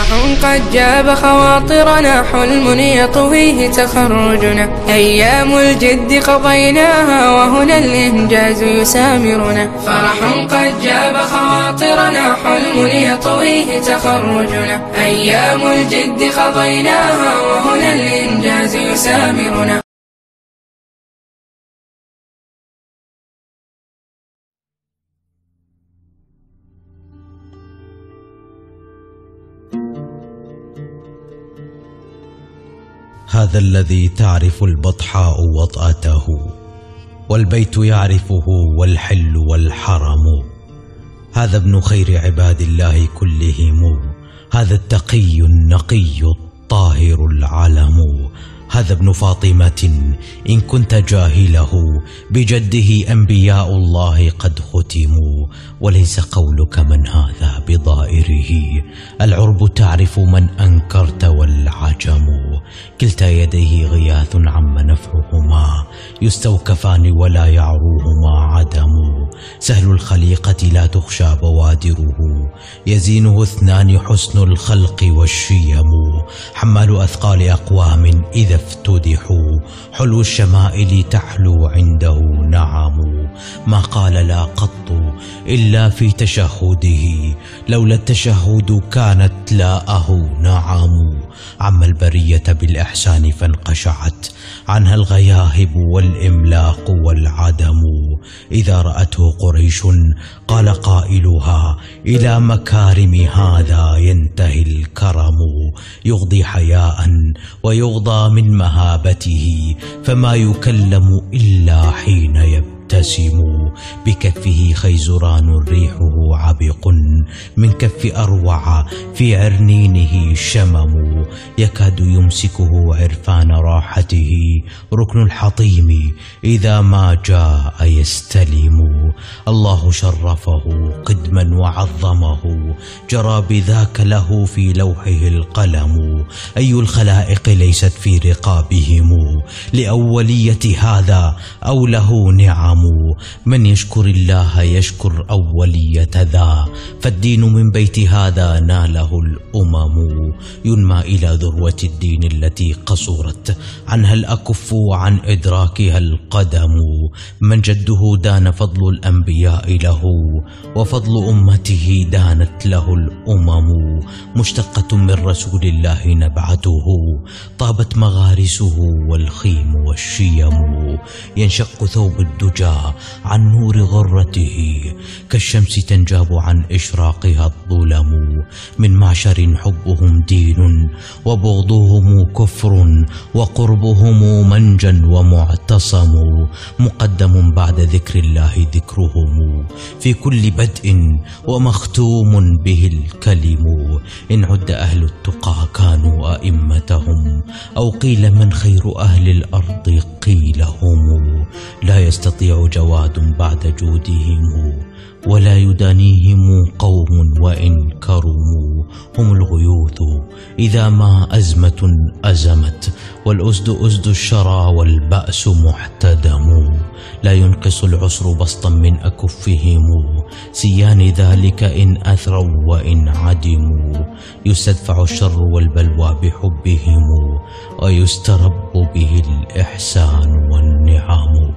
قد جاب خواطرنا، حلم يطويه تخرجنا، أيام الجد قضيناها وهنا الإنجاز يسامرنا. فرح قد جاب خواطرنا، حلم يطويه تخرجنا، أيام الجد قضيناها وهنا الإنجاز يسامرنا. هذا الذي تعرف البطحاء وطأته، والبيت يعرفه والحل والحرم. هذا ابن خير عباد الله كلهم، هذا التقي النقي الطاهر العلم. هذا ابن فاطمة إن كنت جاهله، بجده أنبياء الله قد ختموا. وليس قولك من هذا بضائره، العرب تعرف من أنكرت والعجم. كلتا يديه غياث عم نفعهما، يستوكفان ولا يعروهما عدم. سهل الخليقة لا تخشى بوادره، يزينه اثنان حسن الخلق والشيم. حمال أثقال أقوام إذا افتدحوا، حلو الشمائل تحلو عنده نعم. ما قال لا قط إلا في تشهده، لولا التشهد كانت لاءه نعم. عم البرية بالإحسان فانقشعت عنها الغياهب والإملاق والعدم. إذا رأته قريش قال قائلها، إلى مكارم هذا ينتهي الكرم. يغضي حياء ويغضى من مهابته، فما يكلم إلا حين يبتسم. بكفه خيزران ريحه عبق، من كف أروع في عرنينه شمم. يكاد يمسكه عرفان راحته، ركن الحطيم إذا ما جاء يستلم. الله شرفه قدما وعظمه، جرى بذاك له في لوحه القلم. أي الخلائق ليست في رقابهم، لأولية هذا أو له نعم. من يشكر الله يشكر أولية ذا، فالدين من بيت هذا ناله الأمم. ينمى إلى ذروة الدين التي قصرت عنها الأكف وعن إدراكها القدم. من جده دان فضل الأنبياء له، وفضل أمته دانت له الأمم. مشتقة من رسول الله نبعته، طابت مغارسه والخيم والشيم. ينشق ثوب الدجى عن نور غرته، كالشمس تنجاب عن إشراقها الظلم. من معشر حبهم دين وبغضهم كفر، وقربهم منجا ومعتصم. مقدم بعد ذكر الله ذكرهم، في كل بدء ومختوم به الكلم. إن عد أهل التقى كانوا أئمتهم، أو قيل من خير أهل الأرض قيل هم. لا يستطيع جواد بعد جودهم، ولا يدانيهم قوم وإن كرموا. هم الغيوث إذا ما أزمة أزمت، والأسد أسد الشرى والبأس محتدم. لا ينقص العسر بسطا من أكفهم، سيان ذلك إن أثروا وإن عدموا. يستدفع الشر والبلوى بحبهم، ويسترب به الإحسان والنعم.